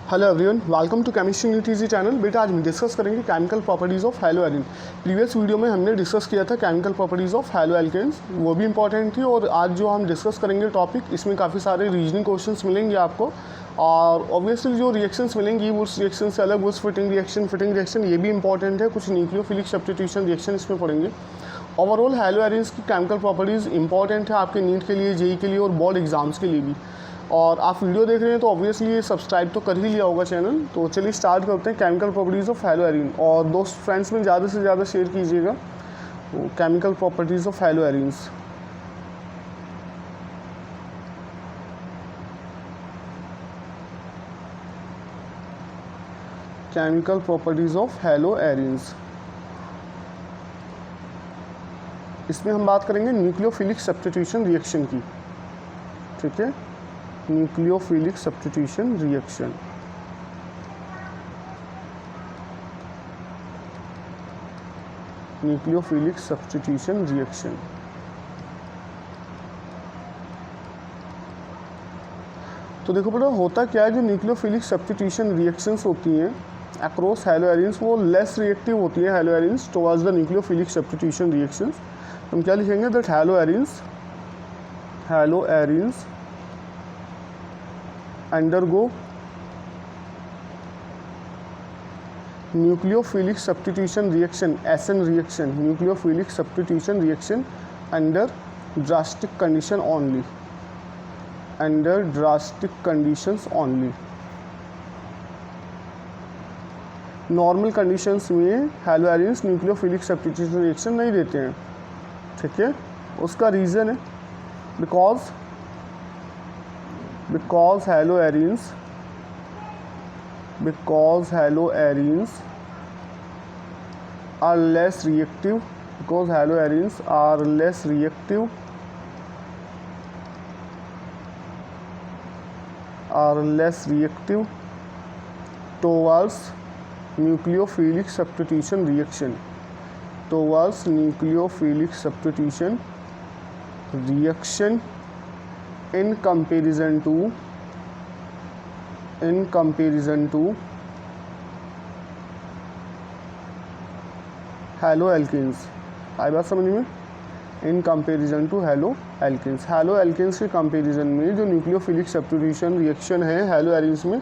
Hello everyone, welcome to chemistry new TG channel. बेटा आज हम डिस्कस करेंगे chemical properties of haloarene. Previous video में हमने डिस्कस किया था chemical properties of haloalkanes, वो भी इंपॉर्टेंट थी। और आज जो हम डिस्कस करेंगे टॉपिक, इसमें काफ़ी सारे रीजनिंग क्वेश्चंस मिलेंगे आपको। और ऑब्वियसली जो रिएक्शंस मिलेंगी उस रिएक्शन से अलग उस फिटिंग रिएक्शन ये भी इंपॉर्टेंट है। कुछ न्यूक्लियोफिलिक सब्स्टिट्यूशन रिएक्शन इसमें पढ़ेंगे। ओवरऑल हैलो एरिन्स की केमिकल प्रॉपर्टीज़ इंपॉर्टेंट है आपके नीट के लिए, जेई के लिए और बोर्ड एग्जाम्स के लिए भी। और आप वीडियो देख रहे हैं तो ऑब्वियसली ये सब्सक्राइब तो कर ही लिया होगा चैनल। तो चलिए स्टार्ट करते हैं chemical properties of haloarene. और दोस्त फ्रेंड्स में ज़्यादा से ज़्यादा शेयर कीजिएगा तो chemical properties of hello arenes. Chemical properties of hello arenes, इसमें हम बात करेंगे न्यूक्लियोफिलिक सब्स्टिट्यूशन रिएक्शन की। ठीक है, nucleophilic substitution reaction. Nucleophilic substitution reaction तो देखो बेटा, होता क्या है, जो न्यूक्लियोफिलिक सब्स्टिट्यूशन रिएक्शंस होती हैं अक्रॉस हैलो एरिन्स, वो लेस रिएक्टिव होती है hello arenes towards the nucleophilic substitution reactions. हम क्या लिखेंगे, that hello arenes undergo nucleophilic substitution reaction, SN reaction, nucleophilic substitution reaction under drastic condition only, under drastic conditions only। Normal conditions में haloarenes nucleophilic substitution reaction नहीं देते हैं। ठीक है, उसका रीज़न है because haloarenes are less reactive, because haloarenes are less reactive towards nucleophilic substitution reaction, in comparison to haloalkanes. आई बात समझ में? In comparison to haloalkanes, haloalkanes के कंपेरिजन में जो न्यूक्लियोफिलिक सब्स्टिट्यूशन रिएक्शन है haloarenes में,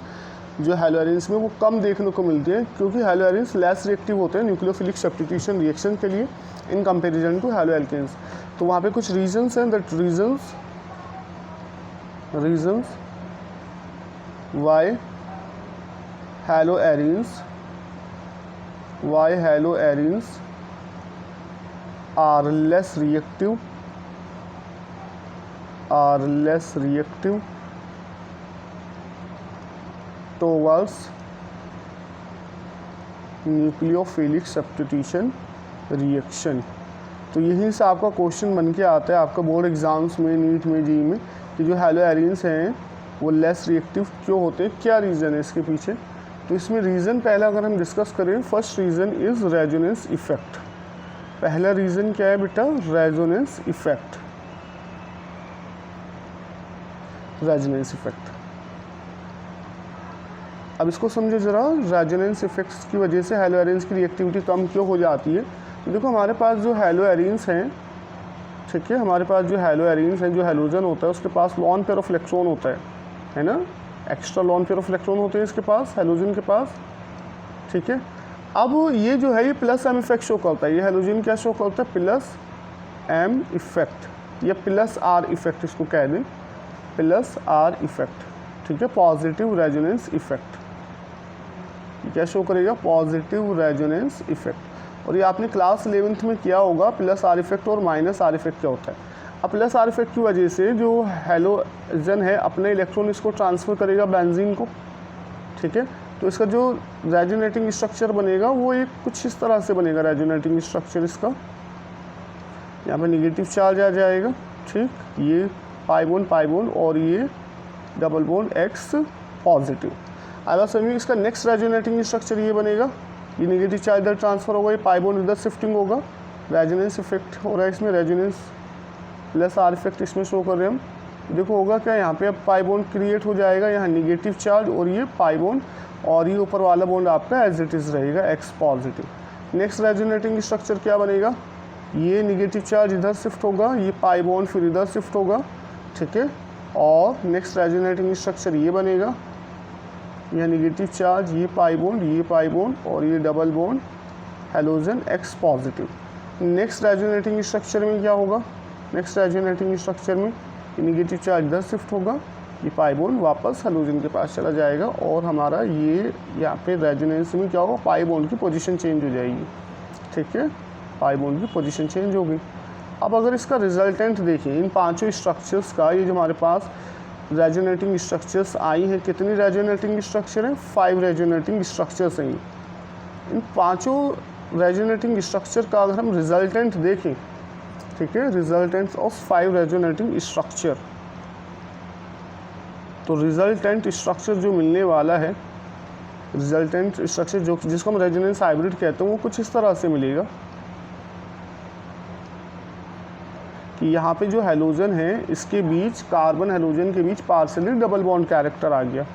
वो कम देखने को मिलती है, क्योंकि हैलो एरिन्स लेस रिएक्टिव होते हैं न्यूक्लियोफिलिक सब्स्टिट्यूशन रिएक्शन के लिए in comparison to haloalkanes. तो वहाँ पे कुछ रीजंस हैं, that reasons why haloarenes are less reactive towards nucleophilic substitution reaction। तो यहीं से आपका क्वेश्चन बन के आता है आपका बोर्ड एग्जाम्स में, नीट में, जेईई में, कि जो हैलो एरिन्स हैं वो लेस रिएक्टिव क्यों होते हैं, क्या रीज़न है इसके पीछे। तो इसमें रीज़न पहला अगर हम डिस्कस करें, first reason is resonance effect. पहला रीज़न क्या है बेटा, रेजोनेंस इफेक्ट। अब इसको समझो ज़रा, रेजोनेंस इफेक्ट्स की वजह से हैलो एरिन्स की रिएक्टिविटी कम क्यों हो जाती है। तो देखो, हमारे पास जो हैलो एरिन्स हैं, ठीक है, हमारे पास जो हैलो एरिन्स हैं, जो हैलोजन होता है उसके पास लॉन पेयर ऑफ इलेक्ट्रॉन होता है ना, extra lone pair of electron होते हैं इसके पास, हैलोजन के पास। ठीक है, अब ये जो है ये प्लस एम इफेक्ट शो करता है, ये हैलोजन क्या शो करता है, प्लस एम इफेक्ट या प्लस आर इफेक्ट, इसको कह दें प्लस आर इफेक्ट। ठीक है, पॉजिटिव रेजोनेंस इफेक्ट, क्या शो करेगा, पॉजिटिव रेजोनेंस इफेक्ट। और ये आपने क्लास 11th में किया होगा, प्लस आर इफेक्ट और माइनस आर इफेक्ट क्या होता है। अब प्लस आर इफेक्ट की वजह से जो हैलोजन है अपने इलेक्ट्रॉन इसको ट्रांसफ़र करेगा बेंजीन को। ठीक है, तो इसका जो रेजोनेटिंग स्ट्रक्चर बनेगा वो एक कुछ इस तरह से बनेगा, रेजोनेटिंग स्ट्रक्चर इसका, यहाँ पर निगेटिव चार्ज आ जाएगा। ठीक, ये पाई बॉन्ड और ये डबल बॉन्ड एक्स पॉजिटिव। आया समझ में? इसका नेक्स्ट रेजोनेटिंग स्ट्रक्चर ये बनेगा, ये नेगेटिव चार्ज इधर ट्रांसफ़र होगा, ये पाई बॉन्ड इधर शिफ्टिंग होगा, रेजोनेंस इफेक्ट हो रहा है इसमें, रेजोनेंस प्लस आर इफेक्ट इसमें शो कर रहे हैं हम। देखो होगा क्या, यहाँ पे अब पाई बॉन्ड क्रिएट हो जाएगा, यहाँ निगेटिव चार्ज और ये पाई बॉन्ड, और ये ऊपर वाला बॉन्ड आपका एज इट इज़ रहेगा x positive. Next resonating structure क्या बनेगा, ये निगेटिव चार्ज इधर शिफ्ट होगा, ये पाई बॉन्ड फिर इधर शिफ्ट होगा, ठीक है। और नेक्स्ट रेजोनेटिंग स्ट्रक्चर ये बनेगा, यह निगेटिव चार्ज, ये पाई बॉन्ड और ये double bond halogen x positive. Next resonating structure में क्या होगा, नेक्स्ट रेजोनेटिंग स्ट्रक्चर में निगेटिव चार्ज इधर शिफ्ट होगा, ये पाई बॉन्ड वापस हैलोजन के पास चला जाएगा, और हमारा ये यहाँ पे रेजोनेंस में क्या होगा, पाई बॉन्ड की पोजीशन चेंज हो जाएगी, ठीक है, पाई बॉन्ड की पोजीशन चेंज हो गई। अब अगर इसका रिजल्टेंट देखें इन पांचों स्ट्रक्चर्स का, ये जो हमारे पास रेजोनेटिंग स्ट्रक्चर्स आई हैं, कितनी रेजोनेटिंग स्ट्रक्चर हैं, 5 रेजोनेटिंग स्ट्रक्चर्स हैं। इन पांचों रेजोनेटिंग स्ट्रक्चर का अगर हम रिजल्टेंट देखें, ठीक है, रिजल्टेंट ऑफ 5 रेजोनेटिंग स्ट्रक्चर, तो रिजल्टेंट स्ट्रक्चर जो मिलने वाला है, रिजल्टेंट स्ट्रक्चर जो जिसको हम रेजोनेंस हाइब्रिड कहते हैं, वो कुछ इस तरह से मिलेगा कि यहाँ पे जो हैलोजन है इसके बीच, कार्बन हैलोजन के बीच पार्शियली डबल बॉन्ड कैरेक्टर आ गया,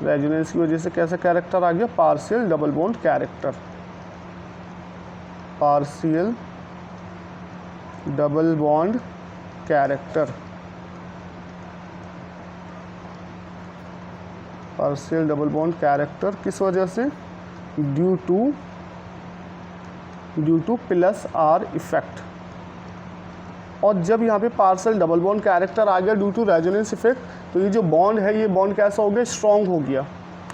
रेजोनेंस की वजह से कैसा कैरेक्टर आ गया, partial double bond character, partial double bond character, partial double bond character किस वजह से, due to plus are effect. और जब यहाँ पे पार्शियल डबल बॉन्ड कैरेक्टर आ गया ड्यू टू रेजोनेंस इफेक्ट, तो ये जो बॉन्ड है, ये बॉन्ड कैसा हो गया, स्ट्रॉन्ग हो गया,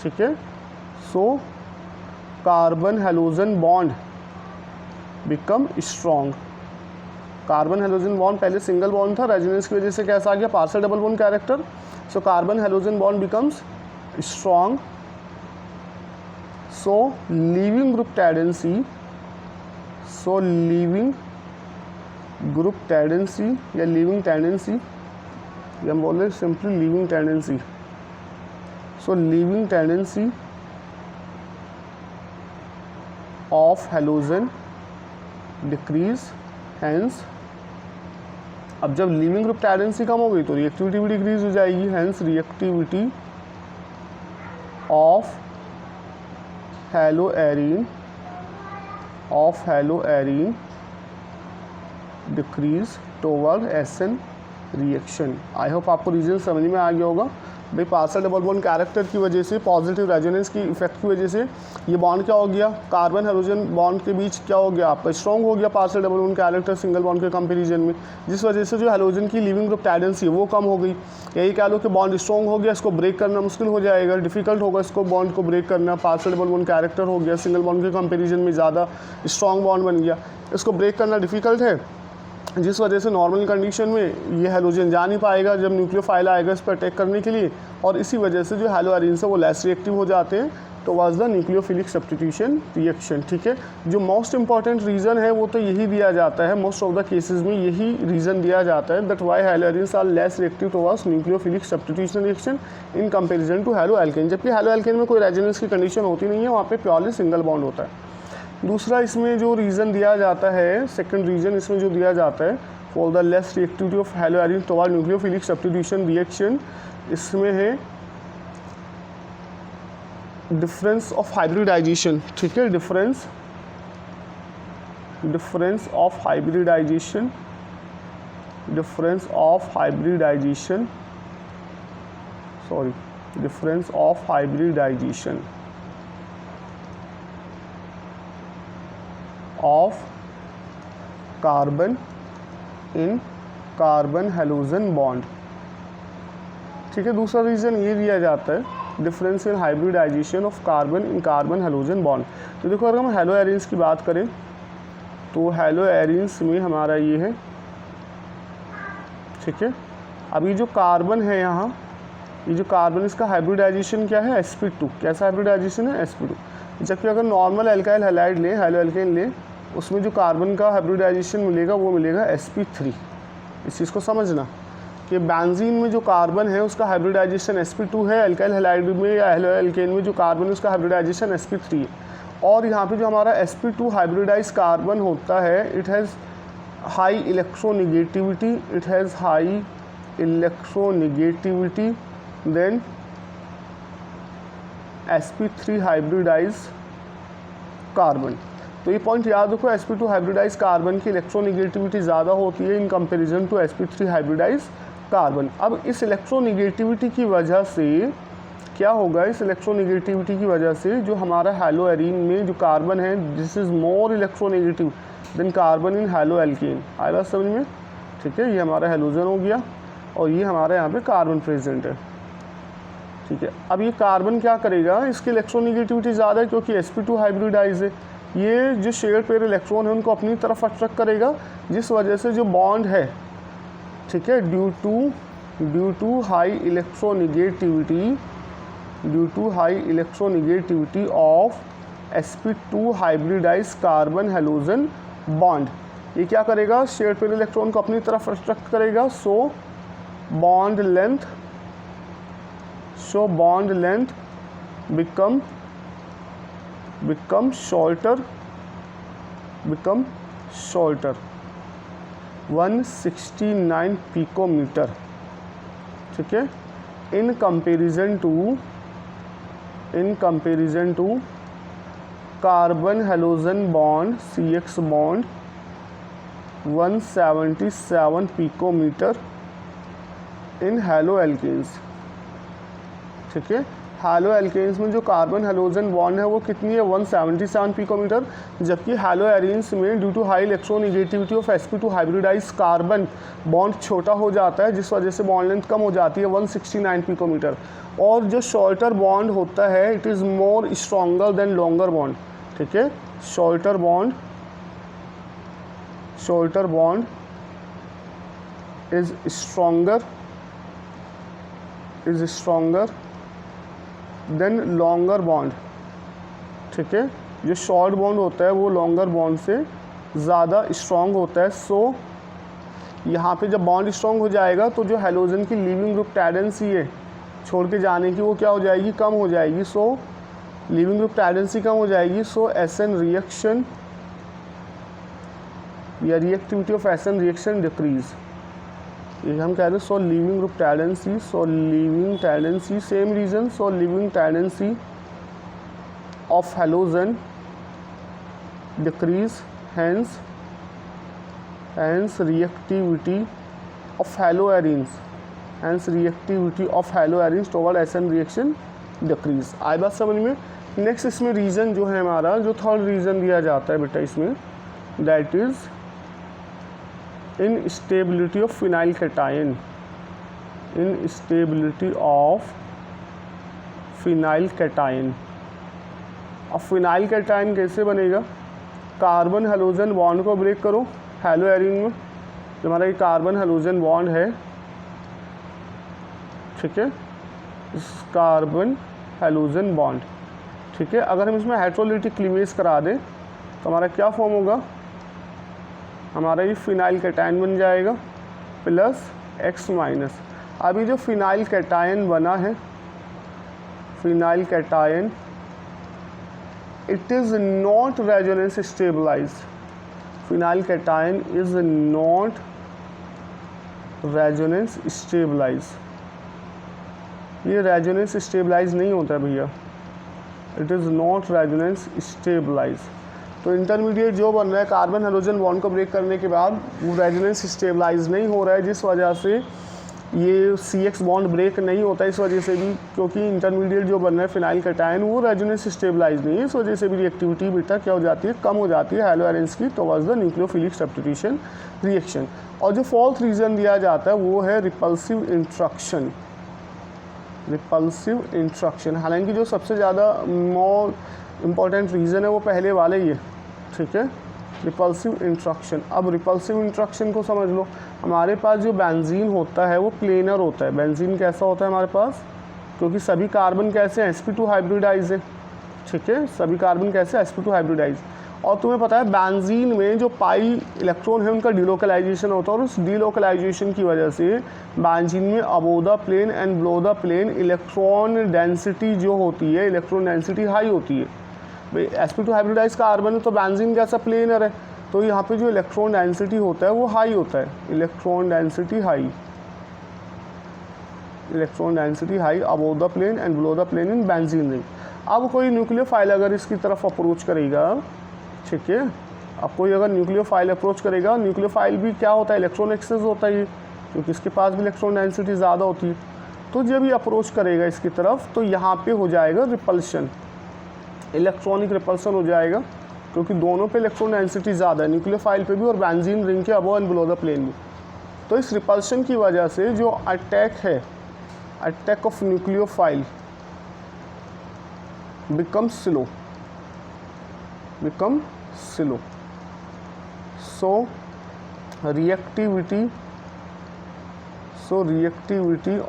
ठीक है। So carbon halogen bond become strong, carbon halogen bond पहले सिंगल बॉन्ड था, रेजोनेंस की वजह से कैसा आ गया, partial double bond character, so carbon halogen bond becomes strong, so leaving group tendency, so leaving group tendency या लीविंग टेंडेंसी, या हम बोल रहे हैं simply leaving tendency, so leaving tendency of halogen decrease, hence अब जब लीविंग ग्रुप टेंडेंसी कम हो गई तो रिएक्टिविटी भी डिक्रीज हो जाएगी, hence reactivity of haloarene decrease toward SN reaction. I hope आपको रीजन समझ में आ गया होगा भाई, पार्शियल डबल बॉन्ड कैरेक्टर की वजह से, पॉजिटिव रेजोनेंस की इफेक्ट की वजह से ये बॉन्ड क्या हो गया, कार्बन हाइड्रोजन बॉन्ड के बीच क्या हो गया, आपका स्ट्रॉन्ग हो गया partial double bond character single bond के कंपैरिजन में, जिस वजह से जो हाइड्रोजन की लिविंग ग्रुप टेंडेंसी है वो कम हो गई। यही कह लो कि बॉन्ड स्ट्रॉन्ग हो गया, इसको ब्रेक करना मुश्किल हो जाएगा, डिफिकल्ट होगा इसको बॉन्ड को ब्रेक करना, पार्शियल डबल बॉन्ड कैरेक्टर हो गया, सिंगल बॉन्ड के कंपेरिजन में ज़्यादा स्ट्रॉन्ग बॉन्ड बन गया, इसको ब्रेक करना डिफिकल्ट है, जिस वजह से नॉर्मल कंडीशन में ये हैलोजन जा नहीं पाएगा जब न्यूक्लियोफाइल आएगा इस पर अटैक करने के लिए, और इसी वजह से जो हैलोएरीन्स है वो लेस रिएक्टिव हो जाते हैं towards the nucleophilic substitution reaction. ठीक है, जो मोस्ट इंपॉर्टेंट रीज़न है वो तो यही दिया जाता है, मोस्ट ऑफ द केसेस में यही रीज़न दिया जाता है that why haloarenes are less reactive towards nucleophilic substitution reaction in comparison to haloalkane, जबकि हैलोएल्केन में कोई रेजोनेंस की कंडीशन होती नहीं है, वहाँ पे प्योरली सिंगल बॉन्ड होता है। दूसरा इसमें जो रीज़न दिया जाता है, सेकेंड रीज़न इसमें जो दिया जाता है for the less reactivity of haloarene toward nucleophilic substitution reaction, इसमें है डिफरेंस ऑफ हाइब्रिडाइजेशन। ठीक है, difference of hybridization, difference of hybridization of carbon in carbon halogen bond. ठीक है, दूसरा रीज़न ये दिया जाता है difference in hybridization of carbon in carbon halogen bond. तो देखो अगर हम हैलोएरीन्स की बात करें तो हैलोएरीन्स में हमारा ये है, ठीक है, अब ये जो कार्बन है यहाँ, ये जो कार्बन इसका हाइब्रिडाइजेशन क्या है, sp2, कैसा हाइब्रिडाइजेशन है, sp2, जबकि अगर नॉर्मल एल्काइल हैलाइड ले, हैलोएल्केन ले, उसमें जो कार्बन का हाइब्रिडाइजेशन मिलेगा वो मिलेगा sp3। इस चीज़ को समझना कि बेंजीन में जो कार्बन है उसका हाइब्रिडाइजेशन sp2 है, एल्काइल हैलाइड में या हैलोएल्केन में जो कार्बन है उसका हाइब्रिडाइजेशन sp3 है, और यहाँ पे जो हमारा sp2 हाइब्रिडाइज कार्बन होता है, it has high electronegativity, it has high electronegativity then sp3 hybridize carbon. तो ये पॉइंट याद रखो, sp2 हाइब्रिडाइज कार्बन की इलेक्ट्रोनिगेटिविटी ज़्यादा होती है in comparison to sp3 hybridize carbon. अब इस इलेक्ट्रोनिगेटिविटी की वजह से क्या होगा, इस इलेक्ट्रोनिगेटिविटी की वजह से जो हमारा हैलोएरीन में जो कार्बन है this is more electronegative than carbon in haloalkane. आएगा समझ में? ठीक है, ये हमारा हैलोजन हो गया और ये हमारा यहाँ पे कार्बन प्रेजेंट है। ठीक है, अब ये कार्बन क्या करेगा, इसकी इलेक्ट्रोनिगेटिविटी ज़्यादा है क्योंकि sp2 हाइब्रिडाइज है, ये जो शेयर पेयर इलेक्ट्रॉन है उनको अपनी तरफ अट्रैक्ट करेगा, जिस वजह से जो बॉन्ड है, ठीक है, due to high electronegativity of sp2 hybridize carbon halogen bond, ये क्या करेगा, शेयर पेयर इलेक्ट्रॉन को अपनी तरफ अट्रैक्ट करेगा। So bond length become shorter 169 picometer. ठीक है, in comparison to carbon halogen bond CX bond 177 picometer in haloalkanes. ठीक है, हैलो एल्केन्स में जो कार्बन हैलोजन बॉन्ड है वो कितनी है, 177 पिकोमीटर, जबकि हैलो एरीन्स में due to high electronegativity of sp2 hybridize carbon bond छोटा हो जाता है, जिस वजह से बॉन्ड लेंथ कम हो जाती है 169 पिकोमीटर। और जो शॉर्टर बॉन्ड होता है it is more stronger than longer bond. ठीक है, shorter bond is stronger than longer bond. ठीक है, जो शॉर्ट बॉन्ड होता है वो लॉन्गर बॉन्ड से ज़्यादा स्ट्रॉन्ग होता है। सो यहाँ पे जब बॉन्ड स्ट्रॉन्ग हो जाएगा तो जो हैलोजन की लीविंग ग्रुप टेंडेंसी है छोड़ के जाने की वो क्या हो जाएगी, कम हो जाएगी। सो लीविंग ग्रुप टेंडेंसी कम हो जाएगी। सो SN रिएक्शन या reactivity of SN reaction decrease, ये हम कह रहे हैं। So leaving group tendency same reason. So leaving tendency of halogen decrease, hence reactivity of haloarenes toward SN reaction decrease. आई बात समझ में? नेक्स्ट इसमें रीज़न जो है हमारा, जो थर्ड रीज़न दिया जाता है बेटा इसमें, that is instability of phenyl cation. अब फिनाइल कैटायन कैसे बनेगा, कार्बन हैलोजन बॉन्ड को ब्रेक करो हैलो एरीन में, जो हमारा ये कार्बन हैलोजन बॉन्ड है, ठीक है, इस कार्बन हैलोजन बॉन्ड, ठीक है, अगर हम इसमें हेटेरोलिटिक क्लीवेज करा दें तो हमारा क्या फॉर्म होगा, हमारा ये फिनाइल कैटायन बन जाएगा प्लस X माइनस। अभी जो फिनाइल कैटायन बना है, phenyl cation it is not resonance stabilized, phenyl cation is not resonance stabilized, ये रेजोनेंस स्टेबलाइज नहीं होता है भैया, it is not resonance stabilize. तो इंटरमीडिएट जो बन रहा है कार्बन हाइड्रोजन बॉन्ड को ब्रेक करने के बाद वो रेजोनेंस स्टेबलाइज नहीं हो रहा है, जिस वजह से ये CX बॉन्ड ब्रेक नहीं होता है। इस वजह से भी, क्योंकि इंटरमीडिएट जो बन रहा है फिनाइल कैटायन वो रेजोनेंस स्टेबलाइज नहीं है, इस वजह से भी रिएक्टिविटी बेटा क्या हो जाती है, कम हो जाती है हैलो एरेंस की towards the nucleophilic substitution reaction. और जो फोर्थ रीज़न दिया जाता है वो है रिपल्सिव इंट्रक्शन। हालांकि जो सबसे ज़्यादा मोर इम्पॉर्टेंट रीज़न है वो पहले वाले ही है, ठीक है, रिपल्सिव इंट्रक्शन। अब रिपल्सिव इंट्रक्शन को समझ लो, हमारे पास जो बेंजीन होता है वो प्लेनर होता है। बेंजीन कैसा होता है हमारे पास, क्योंकि सभी कार्बन कैसे हैं, sp2 हाइब्रिडाइज है, ठीक है, सभी कार्बन कैसे sp2 हाइब्रिडाइज। और तुम्हें पता है बेंजीन में जो पाई इलेक्ट्रॉन है उनका डिलोकलाइजेशन होता है, और उस डिलोकलाइजेशन की वजह से बेंजीन में above the plane and below the plane electron density जो होती है, इलेक्ट्रॉन डेंसिटी हाई होती है। भाई sp2 हाइब्रिडाइज कार्बन है तो बेंजीन कैसा प्लेनर है, तो यहाँ पे जो इलेक्ट्रॉन डेंसिटी होता है वो हाई होता है, electron density high, electron density high above the plane and below the plane in benzene ring. अब कोई न्यूक्लियोफाइल अगर इसकी तरफ अप्रोच करेगा, ठीक है, अब कोई अगर न्यूक्लियोफाइल अप्रोच करेगा, न्यूक्लियोफाइल भी क्या होता है, इलेक्ट्रॉन एक्सेस होता है, क्योंकि इसके पास भी इलेक्ट्रॉन डेंसिटी ज़्यादा होती है। तो जब ये अप्रोच करेगा इसकी तरफ तो यहाँ पे हो जाएगा रिपल्शन, इलेक्ट्रॉनिक रिपल्सन हो जाएगा, क्योंकि दोनों पे इलेक्ट्रॉन डेंसिटी ज़्यादा है, न्यूक्लियोफाइल पे भी और बेंजीन रिंग के above and below the plane भी। तो इस रिपल्शन की वजह से जो अटैक है, attack of nucleophile become slow, so reactivity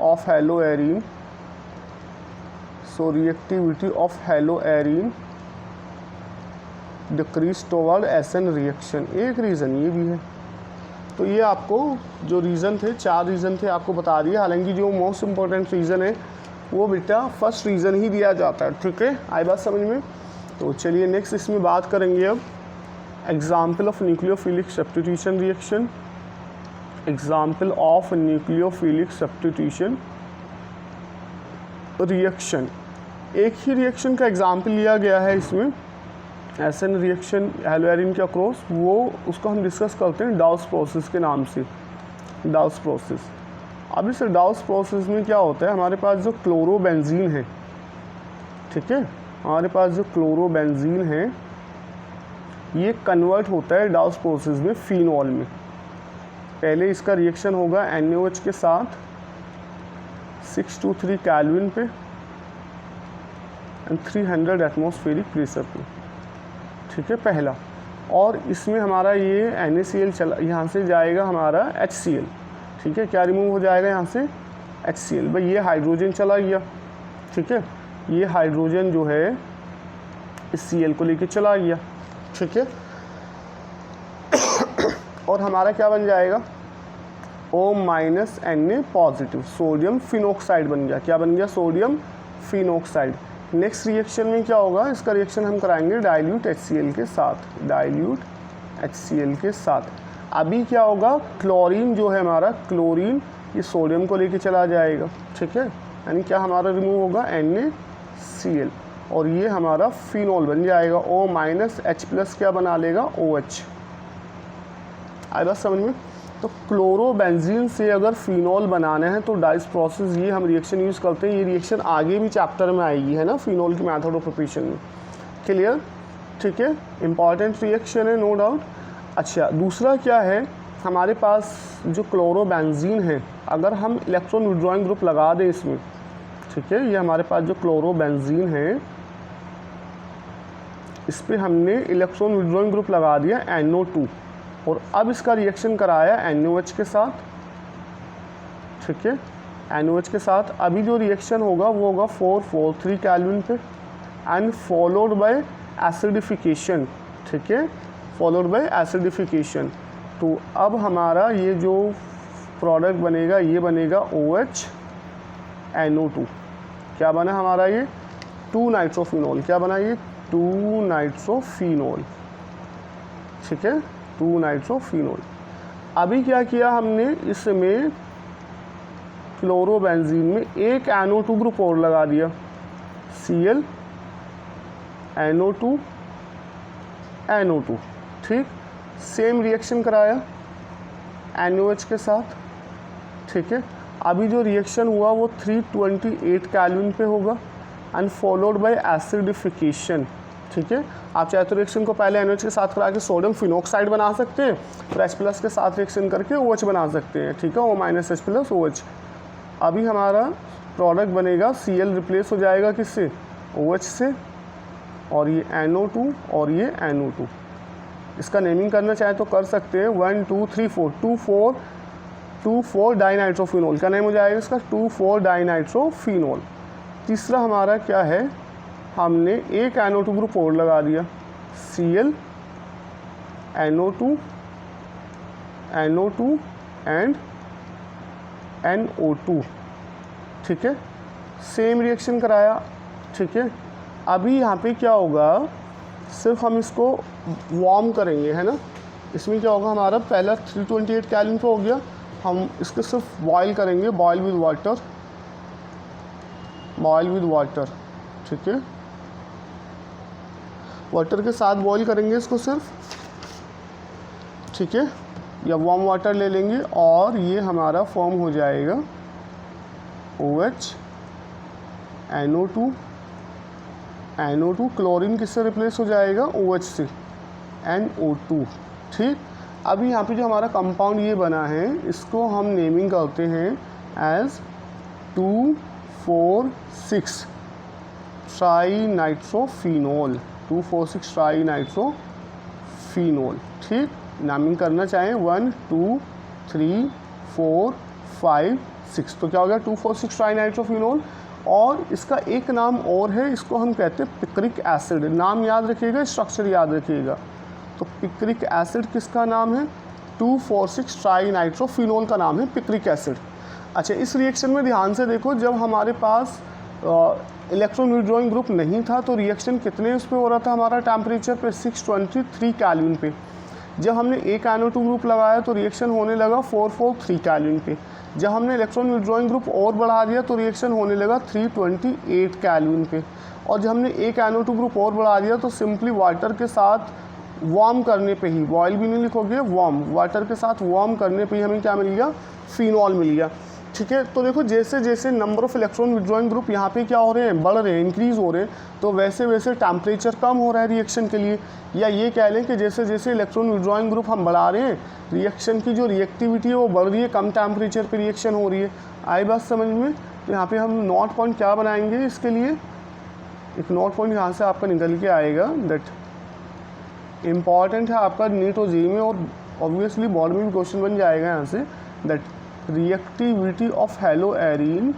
of haloarine, decrease toward SN reaction. एक रीज़न ये भी है। तो ये आपको जो रीज़न थे, 4 रीज़न थे, आपको बता दिए। हालांकि जो मोस्ट इम्पोर्टेंट रीज़न है वो बेटा फर्स्ट रीज़न ही दिया जाता है, ठीक है, आई बात समझ में। तो चलिए नेक्स्ट इसमें बात करेंगे अब example of nucleophilic substitution reaction. Example of nucleophilic substitution reaction, एक ही रिएक्शन का एग्जाम्पल लिया गया है इसमें, एसएन रिएक्शन हेलोएरिन के अक्रॉस, वो उसको हम डिस्कस करते हैं डाउस प्रोसेस के नाम से, डाउस प्रोसेस। अब इस डाउस प्रोसेस में क्या होता है, हमारे पास जो क्लोरोबेंजीन है, ठीक है, हमारे पास जो क्लोरोबेंजीन है ये कन्वर्ट होता है डाउस प्रोसेस में फिनॉल में। पहले इसका रिएक्शन होगा NaOH के साथ 623 केल्विन पे एंड 300 एटमॉस्फेरिक प्रेशर पे, ठीक है, पहला। और इसमें हमारा ये NaCl चला, यहाँ से जाएगा हमारा HCl, ठीक है, क्या रिमूव हो जाएगा यहाँ से, HCl। भाई ये हाइड्रोजन चला गया, ठीक है, ये हाइड्रोजन जो है इस Cl को लेके चला गया, ठीक है। और हमारा क्या बन जाएगा, O- Na positive, sodium phenoxide बन गया। क्या बन गया, सोडियम फिनॉक्साइड। नेक्स्ट रिएक्शन में क्या होगा, इसका रिएक्शन हम कराएंगे डाइल्यूट HCl के साथ, डाइल्यूट HCl के साथ। अभी क्या होगा, क्लोरीन जो है हमारा, क्लोरीन ये सोडियम को लेके चला जाएगा, ठीक है, यानी क्या हमारा रिमूव होगा NaCl, और ये हमारा फिनॉल बन जाएगा। O-H+ क्या बना लेगा, OH। आई बात समझ में। तो क्लोरोबेंजीन से अगर फिनॉल बनाना है तो डाइस प्रोसेस ये हम रिएक्शन यूज़ करते हैं। ये रिएक्शन आगे भी चैप्टर में आएगी, है ना, फिनॉल की मेथड ऑफ प्रिपरेशन में, क्लियर, ठीक है, इंपॉर्टेंट रिएक्शन है, नो डाउट। अच्छा, दूसरा क्या है, हमारे पास जो क्लोरोबेंजीन है, अगर हम इलेक्ट्रॉन विड्रॉइंग ग्रुप लगा दें इसमें, ठीक है, ये हमारे पास जो क्लोरोबेंजीन है इस पर हमने इलेक्ट्रॉन विड्रॉइंग ग्रुप लगा दिया NO2, और अब इसका रिएक्शन कराया NaOH के साथ, ठीक है, NaOH के साथ। अभी जो रिएक्शन होगा वो होगा 443 केल्विन पे एंड फॉलोड बाय एसिडिफिकेशन, ठीक है, फॉलोड बाय एसिडिफिकेशन। तो अब हमारा ये जो प्रोडक्ट बनेगा ये बनेगा OH NO2, क्या बना हमारा ये 2 नाइट्रोफिनॉल, क्या बना ये 2 नाइट्रोफिनॉल, ठीक है, 2 नाइट्रोफिनॉल। अभी क्या किया हमने, इसमें क्लोरोबेंजीन में एक NO2 ग्रुप और लगा दिया, Cl NO2 NO2, ठीक, सेम रिएक्शन कराया NaOH के साथ, ठीक है। अभी जो रिएक्शन हुआ वो 328 केल्विन पे होगा एंड फॉलोड बाय एसिडिफिकेशन, ठीक है। आप चाहे तो रिएक्शन को पहले NaOH के साथ करा के सोडियम फिनॉक्साइड बना सकते हैं, फिर H+ के साथ रिएक्शन करके OH बना सकते हैं, ठीक है, O-H+ OH। अभी हमारा प्रोडक्ट बनेगा Cl रिप्लेस हो जाएगा किससे, OH से, और ये NO2 और ये NO2। इसका नेमिंग करना चाहे तो कर सकते हैं, 1 2 3 4 2,4 डाइनाइट्रोफिनॉल का नेम हो जाएगा इसका, 2,4 डाइनाइट्रोफिनॉल। तीसरा हमारा क्या है, हमने एक NO2 ग्रुप और लगा दिया, Cl NO2 एंड NO2, ठीक है, सेम रिएक्शन कराया, ठीक है। अभी यहाँ पे क्या होगा, सिर्फ हम इसको वार्म करेंगे, है ना। इसमें क्या होगा, हमारा पहला 328 केल्विन पे हो गया, हम इसको सिर्फ बॉयल करेंगे, boil with water, boil with water, ठीक है, वाटर के साथ बॉईल करेंगे इसको सिर्फ, ठीक है, या वार्म वाटर ले लेंगे और ये हमारा फॉर्म हो जाएगा OH NO2 क्लोरीन किससे रिप्लेस हो जाएगा OH से NO2, ठीक। अभी यहाँ पे जो हमारा कंपाउंड ये बना है इसको हम नेमिंग करते हैं एज 2,4,6 ट्राईनाइट्रोफिनोल, 2,4,6 ट्राईनाइट्रोफिनोल, ठीक। नामिंग करना चाहें 1 2 3 4 5 6, तो क्या हो गया 2,4,6 ट्राईनाइट्रोफिनोल। और इसका एक नाम और है, इसको हम कहते हैं पिक्रिक एसिड। नाम याद रखिएगा, स्ट्रक्चर याद रखिएगा। तो पिक्रिक एसिड किसका नाम है? 2,4,6 ट्राईनाइट्रोफिनोल का नाम है पिक्रिक एसिड। अच्छा, इस रिएक्शन में ध्यान से देखो, जब हमारे पास इलेक्ट्रॉन विड्रॉइंग ग्रुप नहीं था तो रिएक्शन कितने उस पर हो रहा था हमारा टेम्परेचर पे? 623 केल्विन पे। जब हमने एक NO2 ग्रुप लगाया तो रिएक्शन होने लगा 443 केल्विन पे। जब हमने इलेक्ट्रॉन विड्रॉइंग ग्रुप और बढ़ा दिया तो रिएक्शन होने लगा 328 केल्विन पे। और जब हमने एक NO2 ग्रुप और बढ़ा दिया तो सिंपली वाटर के साथ वार्म करने पे ही, बॉयल भी नहीं लिखोगे, वार्म, वाटर के साथ वार्म करने पे ही हमें क्या मिल गया? फिनॉल मिल गया, ठीक है। तो देखो जैसे जैसे number of electron withdrawing group यहाँ पे क्या हो रहे हैं? बढ़ रहे हैं, इंक्रीज़ हो रहे हैं, तो वैसे वैसे टेम्परेचर कम हो रहा है रिएक्शन के लिए। या ये कह लें कि जैसे जैसे इलेक्ट्रॉन विड्रॉइंग ग्रुप हम बढ़ा रहे हैं, रिएक्शन की जो रिएक्टिविटी है वो बढ़ रही है, कम टेम्परेचर पे रिएक्शन हो रही है। आई बात समझ में? तो यहाँ पे हम नोट पॉइंट क्या बनाएंगे इसके लिए? एक नोट पॉइंट यहाँ से आपका निकल के आएगा, दैट इम्पॉर्टेंट है आपका नीट और जेईई में, और ऑब्वियसली बोर्ड में भी क्वेश्चन बन जाएगा यहाँ से, that reactivity of haloarine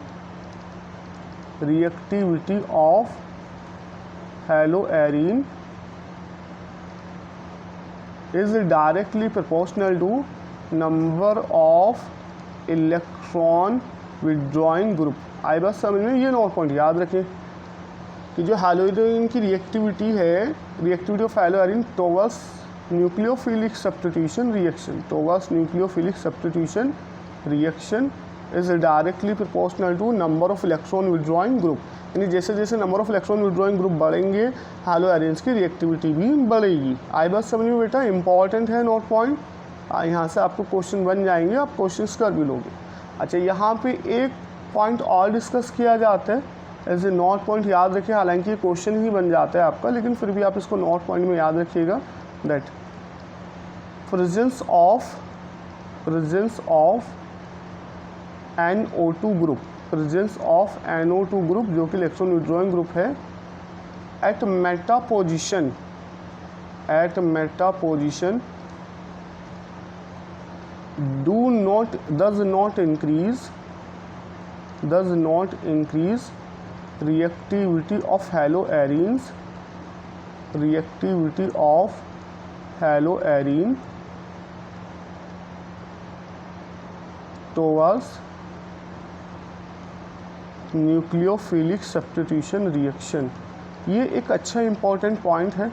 is directly proportional to number of electron withdrawing group। आई बात समझ में? ये नोट पॉइंट याद रखें कि जो हैलोआरिन की रिएक्टिविटी है, reactivity of haloarene towards nucleophilic substitution reaction is directly proportional to number of electron withdrawing group. यानी जैसे जैसे number of electron withdrawing group बढ़ेंगे, हैलोआरिन्स की रिएक्टिविटी भी बढ़ेगी। आई बात समझ में बेटा? इंपॉर्टेंट है नोट पॉइंट, यहाँ से आपको क्वेश्चन बन जाएंगे, आप क्वेश्चंस कर भी लोगे। अच्छा, यहाँ पे एक पॉइंट और डिस्कस किया जाता है, एज ए नोट पॉइंट याद रखिए, हालांकि क्वेश्चन ही बन जाता है आपका, लेकिन फिर भी आप इसको नोट पॉइंट में याद रखिएगा, that presence of NO2 group, presence of NO2 group जो कि इलेक्ट्रॉन विड्रॉइंग ग्रुप है, at meta position does not increase reactivity of haloarine towards nucleophilic substitution reaction. ये एक अच्छा इंपॉर्टेंट पॉइंट है,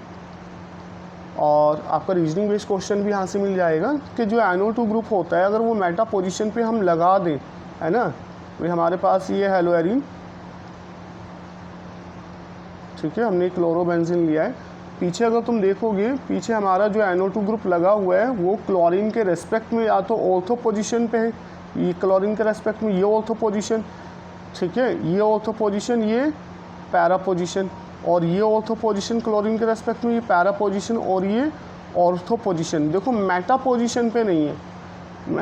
और आपका रीजनिंग बेस्ड क्वेश्चन भी यहाँ से मिल जाएगा कि जो NO2 ग्रुप होता है, अगर वो मेटा पोजीशन पे हम लगा दें, है ना, भाई हमारे पास ये हैलोआरिन, ठीक है, हमने क्लोरोबेंजीन लिया है, पीछे अगर तुम देखोगे, पीछे हमारा जो NO2 ग्रुप लगा हुआ है वो क्लोरीन के रेस्पेक्ट में या तो ऑर्थो पोजीशन पे है, ये क्लोरीन के रेस्पेक्ट में ये ऑर्थो पोजीशन, ठीक है, ये ऑर्थो पोजीशन, ये पैरा पोजीशन, और ये ऑर्थो पोजीशन क्लोरीन के रेस्पेक्ट में, ये पैरा पोजीशन, और ये ऑर्थो पोजीशन। देखो मेटा पोजीशन पे नहीं है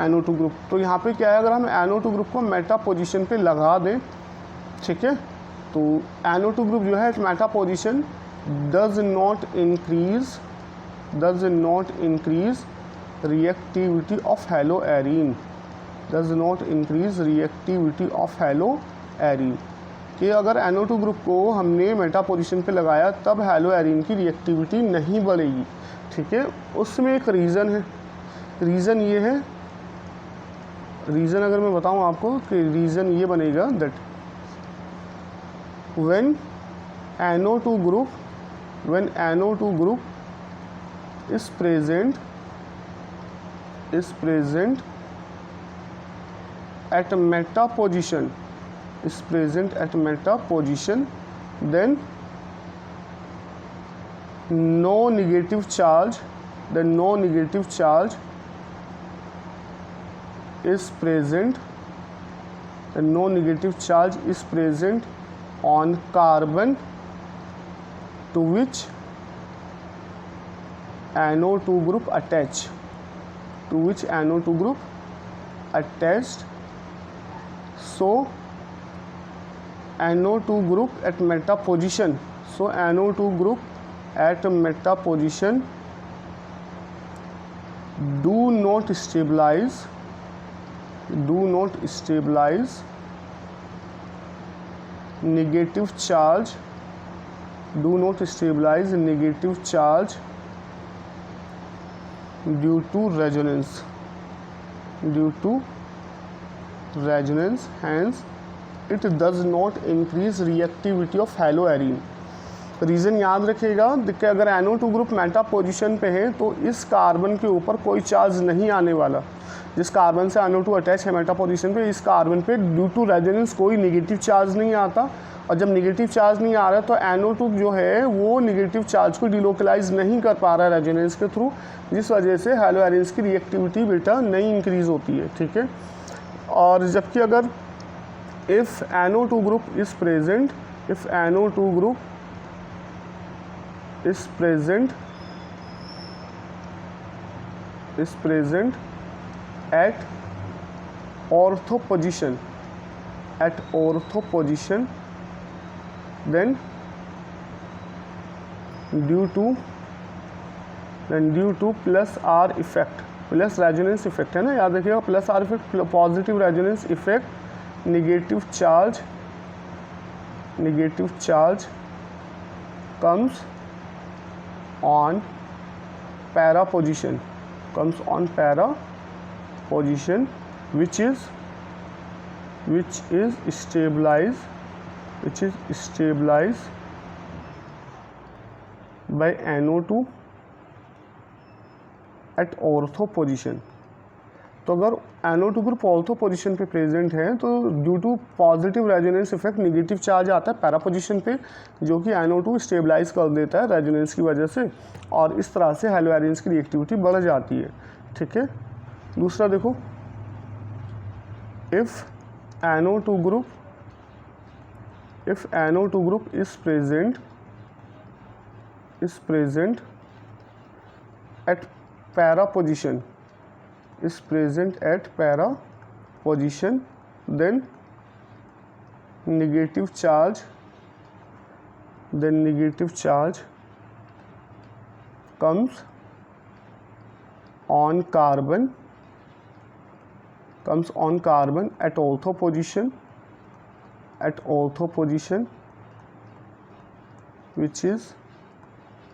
NO2 ग्रुप, तो यहाँ पे क्या है, अगर हम NO2 ग्रुप को मेटा पोजीशन पे लगा दें, ठीक है, तो NO2 ग्रुप जो है Meta position does not increase reactivity of haloarine, कि अगर NO2 ग्रुप को हमने मेटा पोजीशन पे लगाया तब हैलोआरिन की रिएक्टिविटी नहीं बढ़ेगी, ठीक है। उसमें एक रीज़न है, रीज़न ये है, रीज़न अगर मैं बताऊं आपको कि रीज़न ये बनेगा, that when NO2 group is present at meta position is present at meta position, then no negative charge is present, and no negative charge is present on carbon to which NO2 group attached, so NO2 group at meta position, do not stabilize negative charge due to resonance, hence it does not increase reactivity of haloarine। Reason याद रखिएगा, देखिए अगर NO2 group Meta position पे है तो इस carbon के ऊपर कोई चार्ज नहीं आने वाला। जिस कार्बन से NO2 अटैच है मेटा पोजीशन पे, इस कार्बन पे ड्यू टू रेजोनेंस कोई नेगेटिव चार्ज नहीं आता, और जब नेगेटिव चार्ज नहीं आ रहा तो NO2 जो है वो नेगेटिव चार्ज को डिलोकलाइज नहीं कर पा रहा है रेजोनेंस के थ्रू, जिस वजह से हैलोएरिन्स की रिएक्टिविटी बेटा नहीं इंक्रीज़ होती है। ठीक है, और जबकि अगर if NO2 group is present, is present at ortho position, then due to plus R effect, plus resonance effect है ना, याद रखिएगा, plus R effect, positive resonance effect, negative charge comes on para position, which is stabilized by NO2 at ortho position। तो अगर NO2 group ortho position पे present है तो due to positive resonance effect negative charge आता है para position पे, जो कि NO2 स्टेबलाइज कर देता है रेजोनेंस की वजह से, और इस तरह से हैलोएरिन्स की रिएक्टिविटी बढ़ जाती है। ठीक है, दूसरा देखो, if NO2 group is present at para position, then negative charge comes on carbon at ortho position, which is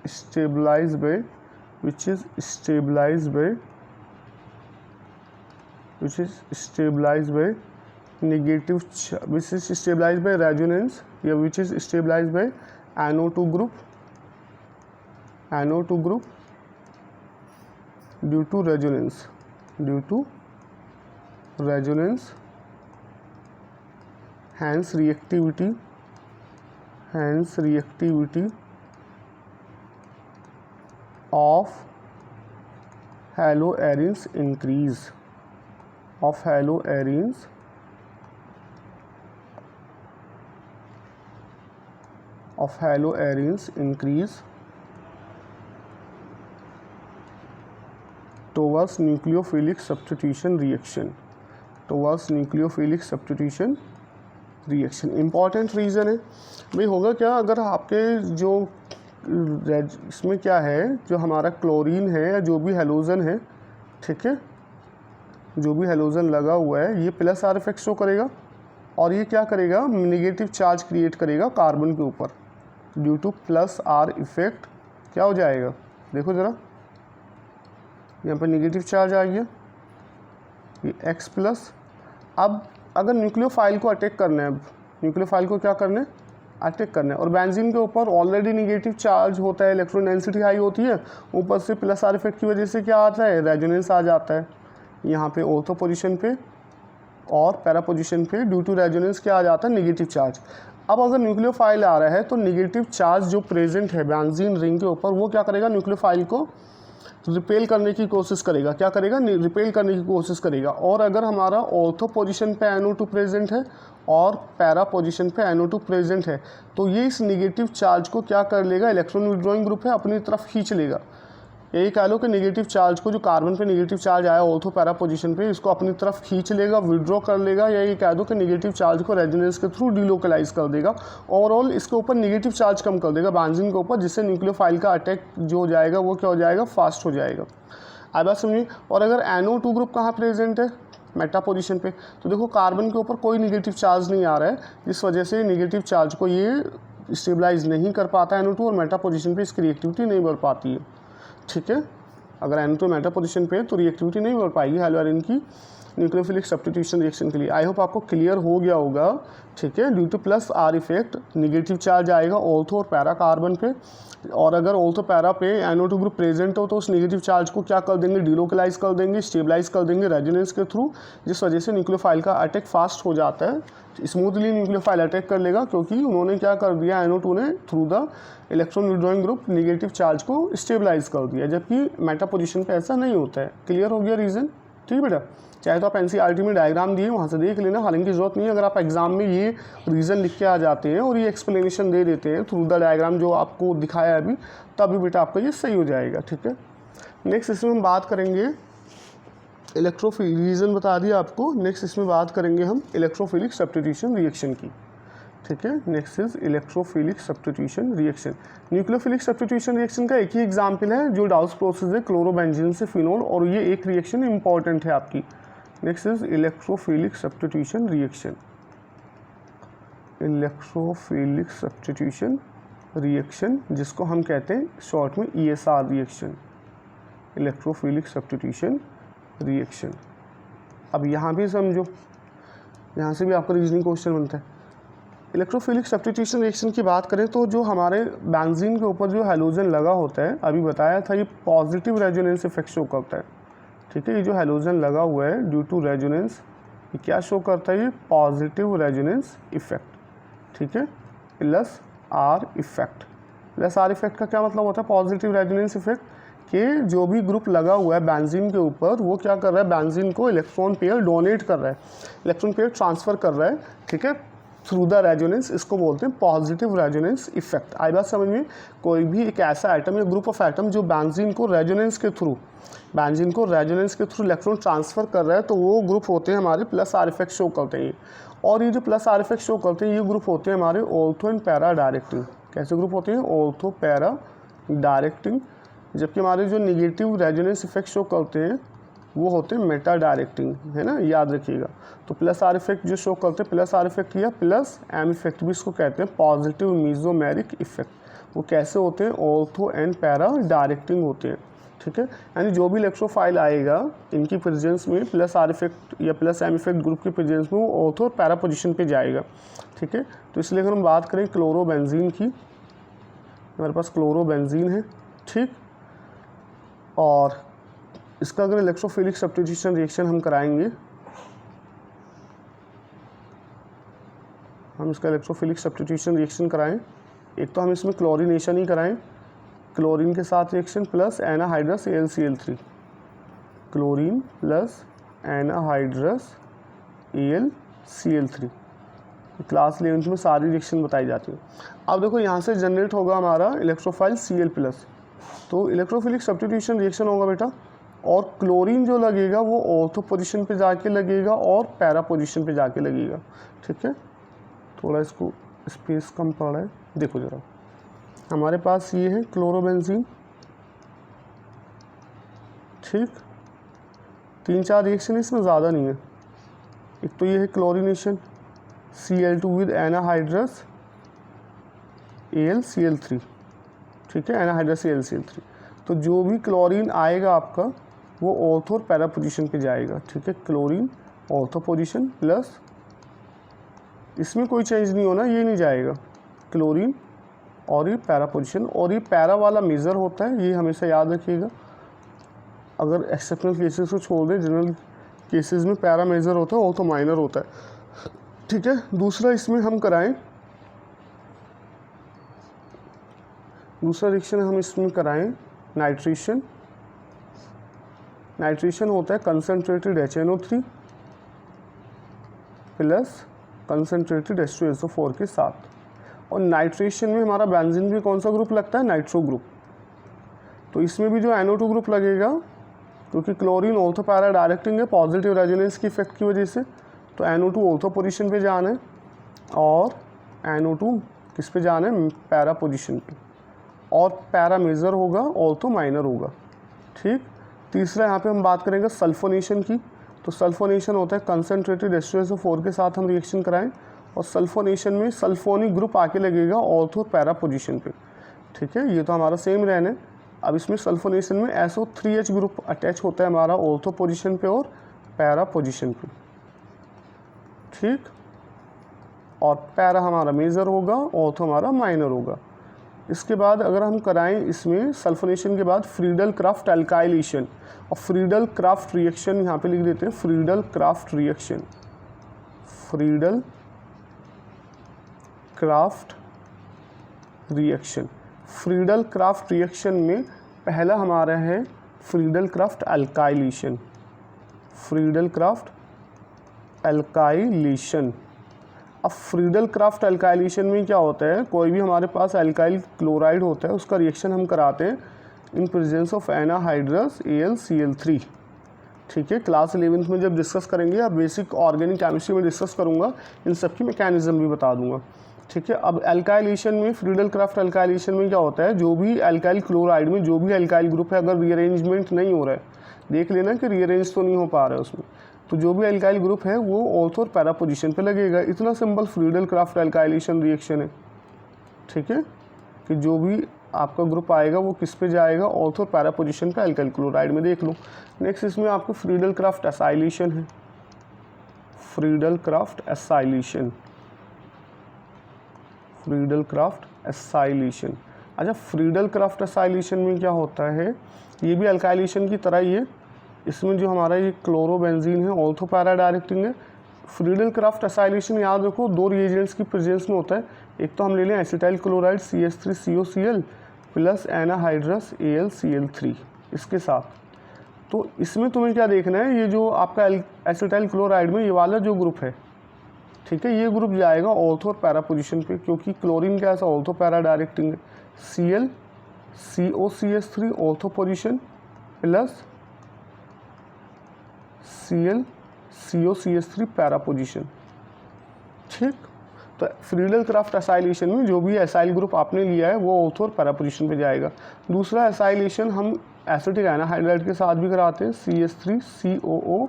stabilized by resonance, या which is stabilized by NO2 group due to resonance, hence reactivity of haloarines increase, towards nucleophilic substitution reaction। Important reason है भाई। होगा क्या, अगर आपके जो इसमें क्या है, जो हमारा क्लोरीन है या जो भी हेलोजन है, ठीक है, जो भी हेलोजन लगा हुआ है, ये प्लस R इफेक्ट शो करेगा, और ये क्या करेगा, नेगेटिव चार्ज क्रिएट करेगा कार्बन के ऊपर। Due to plus R effect क्या हो जाएगा, देखो ज़रा, यहाँ पर नेगेटिव चार्ज आ गया, ये X प्लस। अब अगर न्यूक्लियोफाइल को अटैक करना है, न्यूक्लियोफाइल को क्या करना है, अटैक करना है, और बेंजीन के ऊपर ऑलरेडी नेगेटिव चार्ज होता है, इलेक्ट्रॉन डेंसिटी हाई होती है, ऊपर से प्लस R इफेक्ट की वजह से क्या आता है, रेजोनेंस आ जाता है। यहाँ पे ऑर्थो पोजीशन पे और पैरा पोजीशन पे ड्यू टू रेजोनेंस क्या आ जाता है, नेगेटिव चार्ज। अब अगर न्यूक्लियोफाइल आ रहा है तो नेगेटिव चार्ज जो प्रेजेंट है बेंजीन रिंग के ऊपर वो क्या करेगा, न्यूक्लियोफाइल को रिपेल करने की कोशिश करेगा। क्या करेगा, रिपेल करने की कोशिश करेगा। और अगर हमारा ऑर्थो पोजीशन पे NO2 प्रेजेंट है और पैरा पोजीशन पे NO2 प्रेजेंट है तो ये इस नेगेटिव चार्ज को क्या कर लेगा, इलेक्ट्रॉन विड्रॉइंग ग्रुप है अपनी तरफ खींच लेगा। यही कह लो कि नेगेटिव चार्ज को, जो कार्बन पे नेगेटिव चार्ज आया ऑर्थो पैरा पोजीशन पे, इसको अपनी तरफ खींच लेगा, विड्रॉ कर लेगा, या ये कह दो कि नेगेटिव चार्ज को रेजोनेंस के थ्रू डिलोकलाइज कर देगा। ओवरऑल इसके ऊपर नेगेटिव चार्ज कम कर देगा बेंजीन के ऊपर, जिससे न्यूक्लियोफाइल का अटैक जो हो जाएगा वो क्या हो जाएगा, फास्ट हो जाएगा। अब बात समझिए। और अगर NO2 ग्रुप कहाँ प्रेजेंट है, मेटा पोजीशन पे, तो देखो कार्बन के ऊपर कोई नेगेटिव चार्ज नहीं आ रहा है, जिस वजह से नेगेटिव चार्ज को ये स्टेबलाइज नहीं कर पाता NO2 और मेटा पोजीशन पे इसकी रिएक्टिविटी नहीं बढ़ पाती है। ठीक है, अगर NO2 मेटा पोजीशन पे है तो रिएक्टिविटी नहीं बढ़ पाएगी हेलोएरिन की न्यूक्लियोफिलिक सब्स्टिट्यूशन रिएक्शन के लिए। आई होप आपको क्लियर हो गया होगा। ठीक है, due to plus R effect negative charge आएगा ऑर्थो और पैरा कार्बन पे, और अगर ऑर्थो पैरा पे NO2 ग्रुप प्रेजेंट हो तो उस नेगेटिव चार्ज को क्या कर देंगे, डिलोकलाइज कर देंगे, स्टेबलाइज कर देंगे रेजोनेंस के थ्रू, जिस वजह से न्यूक्लियोफाइल का अटैक फास्ट हो जाता है, स्मूथली न्यूक्लियोफाइल अटैक कर लेगा, क्योंकि उन्होंने क्या कर दिया, NO2 ने through the electron withdrawing group negative charge को स्टेबलाइज कर दिया, जबकि मेटा पोजीशन पे ऐसा नहीं होता है। क्लियर हो गया रीज़न? ठीक है बेटा, चाहे तो आप NCERT में डायग्राम दिए वहाँ से देख लेना, हालांकि ज़रूरत नहीं है। अगर आप एग्जाम में ये रीज़न लिख के आ जाते हैं और ये एक्सप्लेनेशन दे देते हैं थ्रू द डायग्राम जो आपको दिखाया है अभी, तभी बेटा आपका ये सही हो जाएगा। ठीक है, नेक्स्ट इसमें हम बात करेंगे इलेक्ट्रोफिलिक, रीज़न बता दिया आपको। नेक्स्ट इसमें बात करेंगे हम इलेक्ट्रोफिलिक सब्स्टिट्यूशन रिएक्शन की। ठीक है, next is electrophilic substitution reaction. Nucleophilic substitution reaction का एक ही एग्जाम्पल है जो डाउस प्रोसेस है, क्लोरोबेंजीन से फिनोल, और ये एक रिएक्शन इंपॉर्टेंट है आपकी। Next is electrophilic substitution reaction. Electrophilic substitution reaction, जिसको हम कहते हैं शॉर्ट में ESR reaction, electrophilic substitution reaction. अब यहाँ भी समझो, यहाँ से भी आपका रीजनिंग क्वेश्चन बनता है। इलेक्ट्रोफिलिक सब्स्टिट्यूशन रिएक्शन की बात करें तो जो हमारे बेंजीन के ऊपर जो हैलोजन लगा होता है, अभी बताया था, ये पॉजिटिव रेजोनेंस इफेक्ट शो करता है। ठीक है, ये जो हैलोजन लगा हुआ है ड्यू टू रेजोनेंस, ये क्या शो करता है, ये पॉजिटिव रेजोनेंस इफेक्ट। ठीक है, plus R effect. Plus R effect का क्या मतलब होता है, पॉजिटिव रेजोनेंस इफेक्ट, कि जो भी ग्रुप लगा हुआ है बेंजीन के ऊपर वो क्या कर रहा है, बेंजीन को इलेक्ट्रॉन पेयर डोनेट कर रहा है, इलेक्ट्रॉन पेयर ट्रांसफ़र कर रहा है। ठीक है, थ्रू द रेजोनेंस, इसको बोलते हैं पॉजिटिव रेजोनेंस इफेक्ट। आई बात समझ में? कोई भी एक ऐसा आइटम या ग्रुप ऑफ आइटम जो बेंजीन को रेजोनेंस के थ्रू इलेक्ट्रॉन ट्रांसफ़र कर रहा है, तो वो ग्रुप होते हैं हमारे प्लस R इफेक्ट शो करते हैं। और ये जो प्लस R इफेक्ट शो करते हैं ये ग्रुप होते हैं हमारे ऑर्थो एंड पैरा डायरेक्टिंग। कैसे ग्रुप होते हैं, ऑर्थो पैरा डायरेक्टिंग, जबकि हमारे जो निगेटिव रेजोनेंस इफेक्ट शो करते हैं वो होते हैं मेटा डायरेक्टिंग, है ना, याद रखिएगा। तो प्लस R इफेक्ट जो शो करते हैं, प्लस R इफेक्ट या प्लस M इफेक्ट भी इसको कहते हैं, पॉजिटिव मीजोमेरिक इफेक्ट। वो कैसे होते हैं, ऑर्थो एंड पैरा डायरेक्टिंग होते हैं। ठीक है, यानी जो भी इलेक्ट्रोफाइल आएगा इनकी प्रेजेंस में प्लस R इफेक्ट या प्लस M इफेक्ट ग्रुप की प्रेजेंस में वो ऑर्थो और पैरा पोजीशन पे जाएगा। ठीक है, तो इसलिए अगर हम बात करें क्लोरोबेंजीन की, हमारे पास क्लोरोबेंजीन है। ठीक, और इसका अगर इलेक्ट्रोफिलिक सब्स्टिट्यूशन रिएक्शन हम कराएंगे, हम इसका इलेक्ट्रोफिलिक सब्स्टिट्यूशन रिएक्शन कराएं, एक तो हम इसमें क्लोरीनेशन ही कराएं, क्लोरीन के साथ reaction plus anhydrous AlCl3, chlorine plus anhydrous AlCl3। Class 11th में सारी रिएक्शन बताई जाती है। अब देखो यहाँ से जनरेट होगा हमारा इलेक्ट्रोफाइल Cl+, तो इलेक्ट्रोफिलिक सब्स्टिट्यूशन रिएक्शन होगा बेटा, और क्लोरीन जो लगेगा वो ऑर्थो पोजीशन पे जाके लगेगा और पैरा पोजीशन पे जाके लगेगा। ठीक है, थोड़ा इसको स्पेस कम पड़ रहा है, देखो ज़रा, हमारे पास ये है क्लोरोबेंजीन। ठीक, 3-4 रिएक्शन इसमें ज़्यादा नहीं है। एक तो ये है क्लोरीनेशन Cl2 विद एनाहाइड्रस AlCl3। ठीक है, एनाहाइड्रस AlCl3। तो जो भी क्लोरीन आएगा आपका वो ऑर्थो और पैरा पोजीशन पे जाएगा। ठीक है, क्लोरीन ऑर्थो पोजीशन प्लस, इसमें कोई चेंज नहीं होना, ये नहीं जाएगा, क्लोरीन और ये पैरा पोजीशन, और ये पैरा वाला मेजर होता है, ये हमेशा याद रखिएगा। अगर एक्सेप्शनल केसेस को छोड़ दें, जनरल केसेस में पैरा मेजर होता है, ऑर्थो माइनर होता है। ठीक है, दूसरा इसमें हम कराएं, दूसरा रिएक्शन हम इसमें कराएं नाइट्रेशन। नाइट्रेशन होता है concentrated HNO3 plus concentrated H2SO4 के साथ, और नाइट्रेशन में हमारा बेंजीन भी कौन सा ग्रुप लगता है, नाइट्रो ग्रुप। तो इसमें भी जो NO2 ग्रुप लगेगा, क्योंकि क्लोरीन ऑर्थो पैरा डायरेक्टिंग है पॉजिटिव रेजोनेंस की इफेक्ट की वजह से, तो NO2 ऑर्थो पोजीशन पे जाना है और NO2 किस पे जाना है, पैरा पोजीशन पे, और पैरा मेजर होगा, ऑर्थो माइनर होगा। ठीक, तीसरा यहाँ पे हम बात करेंगे सल्फोनेशन की। तो सल्फोनेशन होता है कंसनट्रेटेड H2SO4 के साथ हम रिएक्शन कराएं, और सल्फोनेशन में सल्फोनिक ग्रुप आके लगेगा ऑर्थो पैरा पोजीशन पे। ठीक है, ये तो हमारा सेम रहना है। अब इसमें सल्फोनेशन में SO3H ग्रुप अटैच होता है हमारा ऑर्थो पोजीशन पे और पैरा पोजीशन पे। ठीक, और पैरा हमारा मेजर होगा, ऑर्थो हमारा माइनर होगा। इसके बाद अगर हम कराएं इसमें सल्फोनेशन के बाद फ्रीडल क्राफ्ट एल्काइलेशन, और फ्रीडल क्राफ्ट रिएक्शन यहाँ पे लिख देते हैं, Friedel craft reaction, Friedel craft reaction. Friedel craft reaction में पहला हमारा है Friedel craft alkylation, Friedel craft alkylation. अब फ्रीडल क्राफ्ट एल्काइलेशन में क्या होता है, कोई भी हमारे पास एल्काइल क्लोराइड होता है, उसका रिएक्शन हम कराते हैं इन प्रेजेंस ऑफ एनाहाइड्रस AlCl3। ठीक है, क्लास 11th में जब डिस्कस करेंगे, या बेसिक ऑर्गेनिक केमिस्ट्री में डिस्कस करूँगा, इन सब की मैकेनिज्म भी बता दूंगा। ठीक है, अब एल्काइलेशन में, फ्रीडल क्राफ्ट एल्काइलेशन में क्या होता है, जो भी एल्काइल क्लोराइड में जो भी एल्काइल ग्रुप है, अगर रीअरेंजमेंट नहीं हो रहा है, देख लेना कि रीअरेंज तो नहीं हो पा रहा है उसमें, तो जो भी एल्काइल ग्रुप है वो ऑर्थो और पैरा पोजीशन पे लगेगा। इतना simple Friedel craft alkylation reaction है। ठीक है, कि जो भी आपका ग्रुप आएगा वो किस पे जाएगा, ऑर्थो और पैरा पोजीशन पे एल्काइल क्लोराइड में। देख लो नेक्स्ट इसमें आपको फ्रीडल क्राफ्ट एसाइलेशन है, Friedel Crafts acylation, Friedel Crafts acylation. अच्छा, फ्रीडल क्राफ्ट एसाइलेशन में क्या होता है, ये भी एल्काइलेशन की तरह ही है। इसमें जो हमारा ये क्लोरोबेंजीन है, ऑर्थो पैरा डायरेक्टिंग है। फ्रीडल क्राफ्ट एसाइलेशन याद रखो, दो रिएजेंट्स की प्रेजेंस में होता है। एक तो हम ले लें acetyl chloride CH3COCl plus anhydrous AlCl3 इसके साथ। तो इसमें तुम्हें क्या देखना है, ये जो आपका एसिटाइल क्लोराइड में ये वाला जो ग्रुप है, ठीक है, ये ग्रुप जाएगा ऑर्थो और पैरा पोजीशन पे, क्योंकि क्लोरीन का ऐसा ऑर्थो पैरा डायरेक्टिंग है। ClCOCH3 ortho position plus ClCOCH3 para position. ठीक, तो फ्रीडल क्राफ्ट एसाइलेशन में जो भी एसाइल ग्रुप आपने लिया है वो ऑर्थो और पैरा पोजीशन पे जाएगा। दूसरा एसाइलेशन हम एसिटिक एनाहाइड्राइड के साथ भी कराते हैं, CH3COO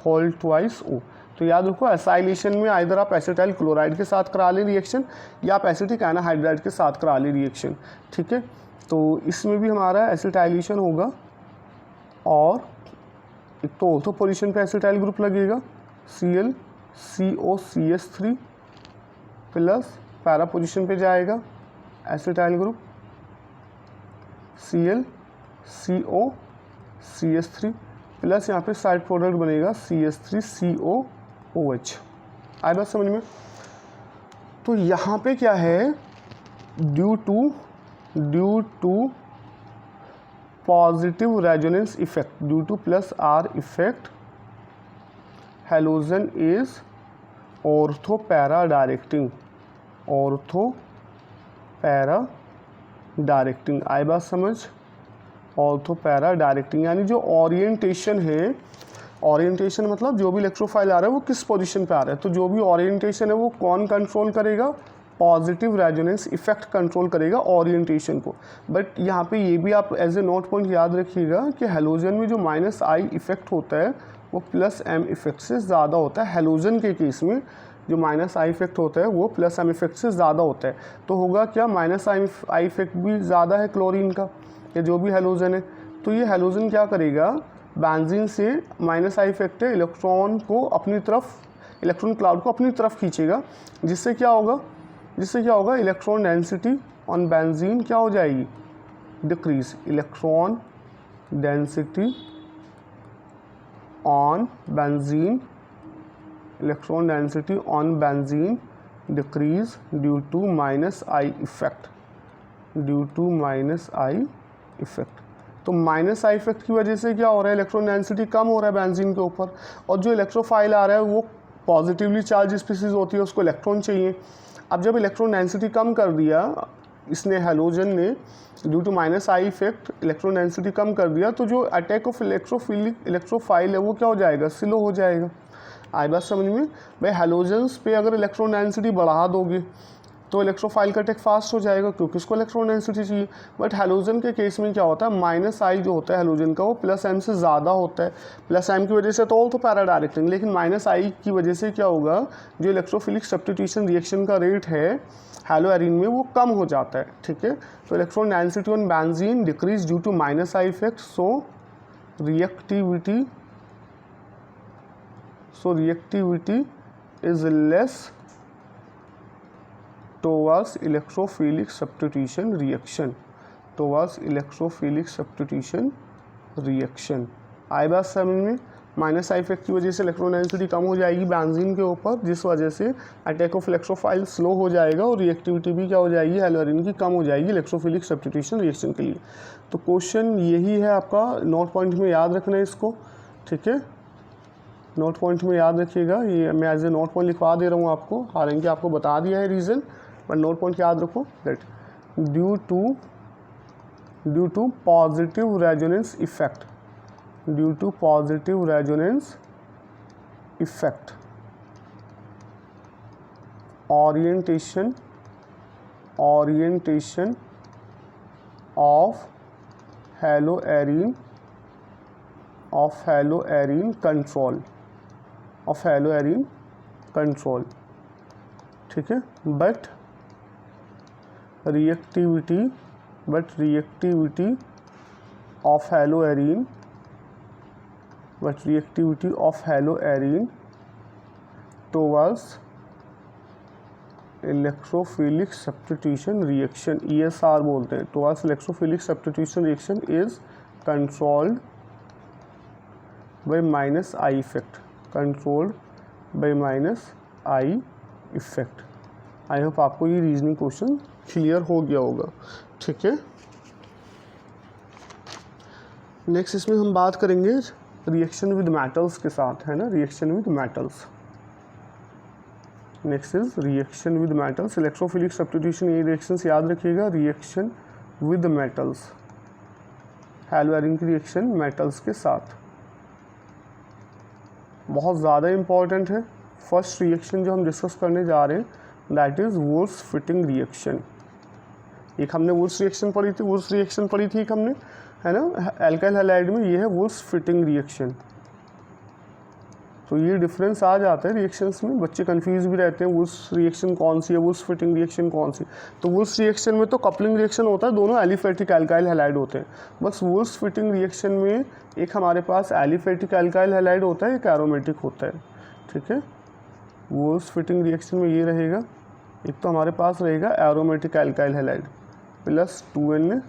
होल ट्वाइस O। तो याद रखो, एसाइलेशन में आइदर आप एसिटाइल क्लोराइड के साथ करा लें रिएक्शन, या आप एसिटिक एनाहाइड्राइड के साथ करा लें रिएक्शन। ठीक है, तो इसमें भी हमारा एसिटाइलेशन होगा, और एक तो ऑर्थो पोजीशन पे एसिटाइल ग्रुप लगेगा ClCOCH3 प्लस पैरा पोजीशन पे जाएगा एसिटाइल ग्रुप ClCOCH3 प्लस यहाँ पे साइड प्रोडक्ट बनेगा CH3COOH। आए बात समझ में। तो यहाँ पे क्या है, due to positive resonance effect, due to plus R effect, halogen is ortho para directing, ortho para directing. आई बात समझ, ऑर्थो पैरा डायरेक्टिंग यानी जो ओरिएंटेशन है, ओरिएंटेशन मतलब जो भी इलेक्ट्रोफाइल आ रहा है वो किस पोजीशन पे आ रहा है, तो जो भी ओरिएंटेशन है वो कौन कंट्रोल करेगा, पॉजिटिव रेजोनेंस इफेक्ट कंट्रोल करेगा ओरिएंटेशन को। बट यहाँ पे ये भी आप एज ए नोट पॉइंट याद रखिएगा कि हेलोजन में जो -I इफेक्ट होता है वो +M इफेक्ट से ज़्यादा होता है। हेलोजन के केस में जो -I इफेक्ट होता है वो +M इफेक्ट से ज़्यादा होता है। तो होगा क्या, -I इफेक्ट भी ज़्यादा है क्लोरीन का, या जो भी हेलोजन है, तो ये हेलोजन क्या करेगा, बेंजीन से -I इफेक्ट है, इलेक्ट्रॉन को अपनी तरफ, इलेक्ट्रॉन क्लाउड को अपनी तरफ खींचेगा, जिससे क्या होगा, इलेक्ट्रॉन डेंसिटी ऑन बेंजीन क्या हो जाएगी, decrease. Electron density on benzene, electron density on benzene decrease due to minus I effect, due to minus I effect. तो माइनस आई इफेक्ट की वजह से क्या हो रहा है, इलेक्ट्रॉन डेंसिटी कम हो रहा है बेंजीन के ऊपर, और जो इलेक्ट्रोफाइल आ रहा है वो पॉजिटिवली चार्ज स्पीसीज होती है, उसको इलेक्ट्रॉन चाहिए। अब जब इलेक्ट्रॉन डेंसिटी कम कर दिया इसने, हैलोजन ने, due to minus I effect electron density कम कर दिया, तो जो अटैक ऑफ इलेक्ट्रोफाइल है वो क्या हो जाएगा, स्लो हो जाएगा। आई बात समझ में? भाई हैलोजन्स पे अगर इलेक्ट्रॉन डेंसिटी बढ़ा दोगे तो इलेक्ट्रोफाइल का अटैक फास्ट हो जाएगा, क्योंकि इसको इलेक्ट्रॉन डेंसिटी चाहिए। बट हैलोजन के केस में क्या होता है, माइनस आई जो होता है हैलोजन का वो प्लस एम से ज़्यादा होता है। प्लस एम की वजह से तो पैरा डायरेक्टिंग, लेकिन माइनस आई की वजह से क्या होगा, जो इलेक्ट्रोफिलिक सब्स्टिट्यूशन रिएक्शन का रेट है हैलो एरीन में वो कम हो जाता है। ठीक है, तो electron density on benzene decrease due to minus I effect, so reactivity is less towards electrophilic substitution reaction, towards electrophilic substitution reaction। आई बात समझ में? माइनस आई इफेक्ट की वजह से इलेक्ट्रॉन डेंसिटी कम हो जाएगी बेंजीन के ऊपर, जिस वजह से अटैक ऑफ इलेक्ट्रोफाइल स्लो हो जाएगा और रिएक्टिविटी भी क्या हो जाएगी हैलो एरीन की, कम हो जाएगी इलेक्ट्रोफिलिक सब्स्टिट्यूशन रिएक्शन के लिए। तो क्वेश्चन यही है आपका, नोट पॉइंट में याद रखना है इसको। ठीक है, नोट पॉइंट में याद रखिएगा, ये मैं एज ए नोट पॉइंट लिखवा दे रहा हूँ आपको, हालांकि आपको बता दिया है रीज़न, बट नोट पॉइंट याद रखो that due to positive resonance effect, due to positive resonance effect orientation of haloarene control, ठीक है, but reactivity of haloarene towards electrophilic substitution reaction, ESR बोलते हैं, towards electrophilic substitution reaction is controlled by minus I effect. I hope आपको ये reasoning question clear हो गया होगा। ठीक है, नेक्स्ट इसमें हम बात करेंगे रिएक्शन विद मेटल्स के साथ, है ना, reaction with metals. Next is reaction with metals, electrophilic substitution, ये रिएक्शंस याद रखिएगा, reaction with metals, hello arene की रिएक्शन मेटल्स के साथ बहुत ज़्यादा इंपॉर्टेंट है। फर्स्ट रिएक्शन जो हम डिस्कस करने जा रहे हैं दैट इज़ वुर्स फिटिंग रिएक्शन। एक हमने वुर्स रिएक्शन पढ़ी थी एक हमने, है ना, एल्काइल हैलाइड में, ये है वुर्स फिटिंग रिएक्शन। तो ये डिफरेंस आ जाता है रिएक्शंस में, बच्चे कंफ्यूज भी रहते हैं वुर्स रिएक्शन कौन सी है, वुर्स फिटिंग रिएक्शन कौन सी। तो वुर्स रिएक्शन में तो कपलिंग रिएक्शन होता है, दोनों एलिफेटिक एल्काइल हैलाइड होते हैं। बस वुर्स फिटिंग रिएक्शन में एक हमारे पास एलिफेटिक एल्काइल हैलाइड होता है, एक एरोमेटिक होता है। ठीक है, वुर्स फिटिंग रिएक्शन में ये रहेगा, एक तो हमारे पास रहेगा aromatic alkyl halide plus 2Na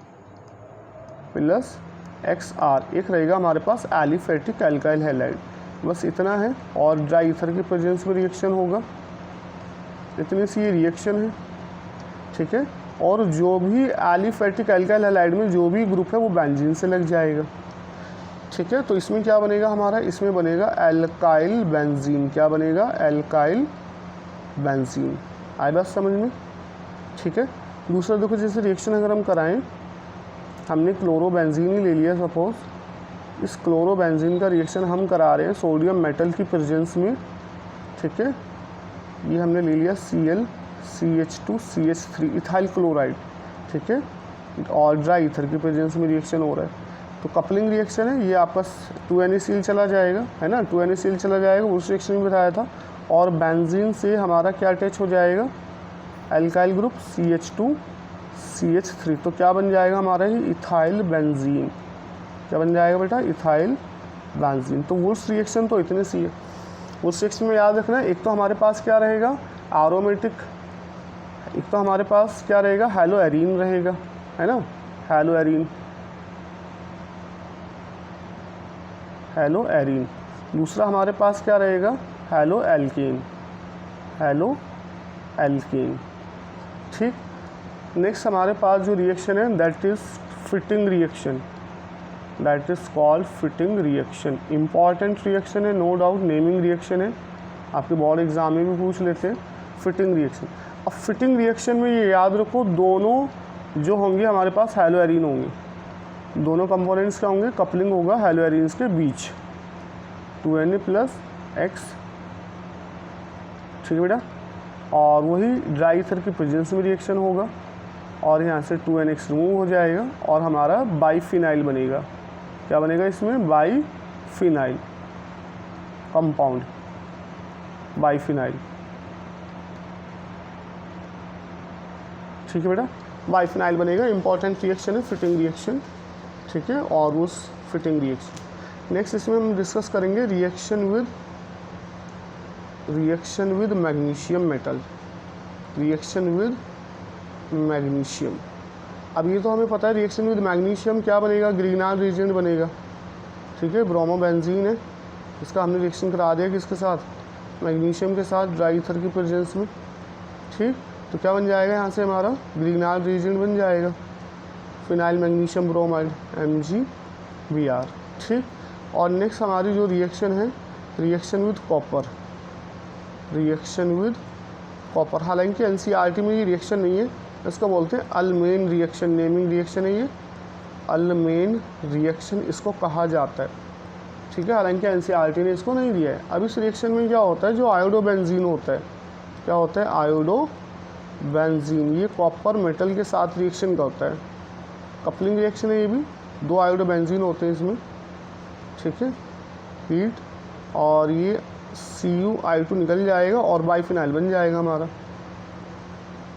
plus XR, एक रहेगा हमारे पास एलिफेटिक एल्काइल हैलाइड। बस इतना है, और ड्राई ईथर की प्रेजेंस में रिएक्शन होगा, इतनी सी ये रिएक्शन है। ठीक है, और जो भी एलिफेटिक एल्काइल हैलाइड में जो भी ग्रुप है वो बेंजीन से लग जाएगा। ठीक है, तो इसमें क्या बनेगा हमारा, इसमें बनेगा एल्काइल बेंजीन। क्या बनेगा, एल्काइल बेंजीन। आई बात समझ में? ठीक है, दूसरा देखो, जैसे रिएक्शन अगर हम कराएं, हमने क्लोरोबेंजीन ही ले लिया सपोज, इस क्लोरोबेंजीन का रिएक्शन हम करा रहे हैं सोडियम मेटल की प्रेजेंस में। ठीक है, ये हमने ले लिया CH2CH3 इथाइल क्लोराइड। ठीक है, और ड्राई ईथर की प्रेजेंस में रिएक्शन हो रहा है, तो कपलिंग रिएक्शन है। ये आपका 2NaCl चला जाएगा, है ना, 2NaCl चला जाएगा, उस रिएक्शन में बताया था, और बेंजीन से हमारा क्या अटैच हो जाएगा, एल्काइल ग्रुप CH2CH3। तो क्या बन जाएगा हमारा ही इथाइल बेंजीन। क्या बन जाएगा बेटा, इथाइल बेंजीन। तो वुर्स रिएक्शन तो इतने सी है। वुर्स रिएक्शन में याद रखना, एक तो हमारे पास क्या रहेगा एरोमेटिक, एक तो हमारे पास क्या रहेगा हैलो एरीन रहेगा, है ना, हैलो एरीन दूसरा हमारे पास क्या रहेगा, हेलो एल्केन, हेलो एल्केन। ठीक, नेक्स्ट हमारे पास जो रिएक्शन है that is fitting reaction, that is called fitting reaction. Important reaction है, नो डाउट, नेमिंग रिएक्शन है, आपके बोर्ड एग्जाम में भी पूछ लेते हैं फिटिंग रिएक्शन। अब फिटिंग रिएक्शन में ये याद रखो, दोनों जो होंगे हमारे पास हेलो एरीन होंगे, दोनों कंपोनेंट्स क्या होंगे, कपलिंग होगा हेलो एरीन्स के बीच, 2Na+X, ठीक है बेटा। और वही ड्राई ईथर की प्रेजेंस में रिएक्शन होगा और यहाँ से 2NX रिमूव हो जाएगा और हमारा बाईफिनाइल बनेगा। क्या बनेगा इसमें, बाईफिनाइल कंपाउंड, बाईफिनाइल, ठीक है बेटा, बाईफिनाइल बनेगा। इंपॉर्टेंट रिएक्शन है फिटिंग रिएक्शन, ठीक है, और उस फिटिंग रिएक्शन। नेक्स्ट इसमें हम डिस्कस करेंगे reaction with magnesium metal, reaction with magnesium. अब ये तो हमें पता है रिएक्शन विद मैग्नीशियम क्या बनेगा, ग्रीनार्ड रिएजेंट बनेगा, ठीक है, ब्रोमोबेंजीन है, इसका हमने रिएक्शन करा दिया किसके साथ, मैग्नीशियम के साथ ड्राई ईथर की प्रेजेंस में। ठीक, तो क्या बन जाएगा यहाँ से हमारा ग्रीनार्ड रिएजेंट बन जाएगा, फिनाइल मैग्नीशियम ब्रोमाइड MgBr। ठीक, और नेक्स्ट हमारी जो रिएक्शन है reaction with copper, reaction with copper. हालांकि NCERT में ये रिएक्शन नहीं है, इसको बोलते हैं अल्मेन रिएक्शन, नेमिंग रिएक्शन है ये, अल्मेन रिएक्शन इसको कहा जाता है, ठीक है। हालांकि NCERT ने इसको नहीं दिया है। अब इस रिएक्शन में क्या होता है, जो आयोडोबेंजीन होता है, क्या होता है, आयोडोबेंजीन, ये कॉपर मेटल के साथ रिएक्शन करता है, कपलिंग रिएक्शन है ये भी, 2 आयोडोबेंजीन होते हैं इसमें, ठीक है, हीट, और ये CuI2 निकल जाएगा और बाईफिनाइल बन जाएगा हमारा।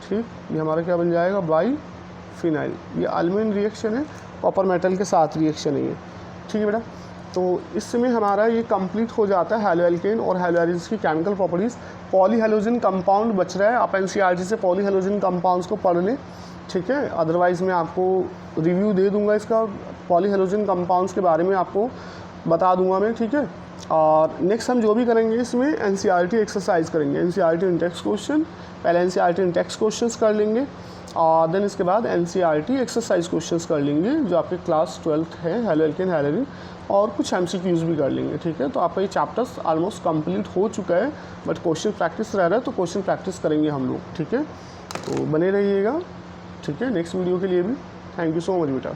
ठीक, ये हमारा क्या बन जाएगा, बाईफिनाइल। ये अल्मेन रिएक्शन है, कॉपर मेटल के साथ रिएक्शन है ये, ठीक है बेटा। तो इसमें हमारा ये कंप्लीट हो जाता है हेलो एल्केन और हेलो एरीन्स की केमिकल प्रॉपर्टीज़। पॉलीहेलोजन कंपाउंड बच रहा है, आप NCERT से पॉलीहेलोजन कंपाउंड्स को पढ़ लें, ठीक है। अदरवाइज़ मैं आपको रिव्यू दे दूंगा इसका, पॉलीहेलोजन कंपाउंड्स के बारे में आपको बता दूंगा मैं, ठीक है। और नेक्स्ट हम जो भी करेंगे इसमें NCERT एक्सरसाइज करेंगे, NCERT इंटेक्स क्वेश्चन, पहले NCERT इंटेक्स क्वेश्चंस कर लेंगे और देन इसके बाद NCERT एक्सरसाइज क्वेश्चंस कर लेंगे जो आपके क्लास 12th है, हेलो एल्केन हेलो एरीन, और कुछ MCQs भी कर लेंगे, ठीक है। तो आपका ये चैप्टर्स ऑलमोस्ट कंप्लीट हो चुका है, बट क्वेश्चन प्रैक्टिस रह रहा है, तो क्वेश्चन प्रैक्टिस करेंगे हम लोग, ठीक है। तो बने रहिएगा, ठीक है, नेक्स्ट वीडियो के लिए भी। थैंक यू सो मच बेटा।